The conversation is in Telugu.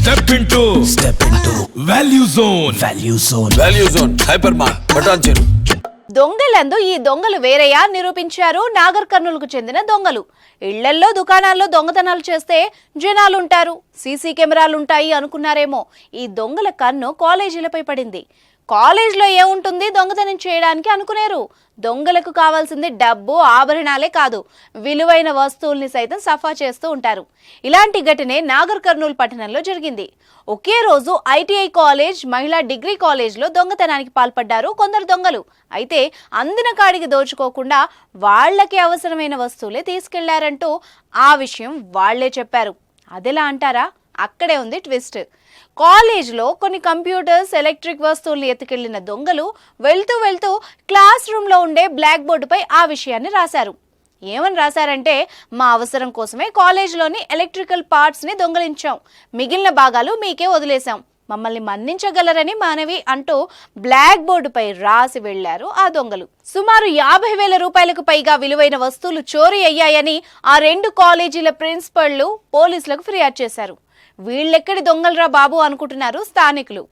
Step into Value Zone. Value zone hyper mart బటాన్ చెరు. దొంగలందు ఈ దొంగలు వేరేయా నిరూపించారు నాగర్ కర్నూలుకు చెందిన దొంగలు. ఇళ్లల్లో దుకాణాల్లో దొంగతనాలు చేస్తే జనాలుంటారు, సీసీ కెమెరాలుంటాయి అనుకున్నారేమో. ఈ దొంగల కన్ను కాలేజీలపై పడింది. కాలేజ్లో ఏముంటుంది దొంగతనం చేయడానికి అనుకునేరు. దొంగలకు కావాల్సింది డబ్బు, ఆభరణాలే కాదు, విలువైన వస్తువుల్ని సైతం సఫా చేస్తూ ఉంటారు. ఇలాంటి ఘటనే నాగర్ కర్నూలు పట్టణంలో జరిగింది. ఒకే రోజు ఐటీఐ కాలేజ్, మహిళా డిగ్రీ కాలేజ్లో దొంగతనానికి పాల్పడ్డారు కొందరు దొంగలు. అయితే అందిన కాడికి దోచుకోకుండా వాళ్లకి అవసరమైన వస్తువులే తీసుకెళ్లారంటూ ఆ విషయం వాళ్లే చెప్పారు. అదెలా అంటారా? అక్కడే ఉంది ట్విస్ట్. కాలేజ్లో కొన్ని కంప్యూటర్స్, ఎలక్ట్రిక్ వస్తువుల్ని ఎత్తుకెళ్లిన దొంగలు వెళ్తూ వెళ్తూ క్లాస్ రూమ్లో ఉండే బ్లాక్ బోర్డుపై ఆ విషయాన్ని రాశారు. ఏమని రాశారంటే, మా అవసరం కోసమే కాలేజ్లోని ఎలక్ట్రికల్ పార్ట్స్ని దొంగలించాం, మిగిలిన భాగాలు మీకే వదిలేశాం, మమ్మల్ని మన్నించగలరని మనవి అంటూ బ్లాక్ బోర్డుపై రాసి వెళ్లారు ఆ దొంగలు. సుమారు 50,000 రూపాయలకు పైగా విలువైన వస్తువులు చోరీ అయ్యాయని ఆ రెండు కాలేజీల ప్రిన్సిపళ్లు పోలీసులకు ఫిర్యాదు చేశారు. వీళ్ళెక్కడి దొంగలరా బాబు అనుకుంటున్నారు స్థానికులు.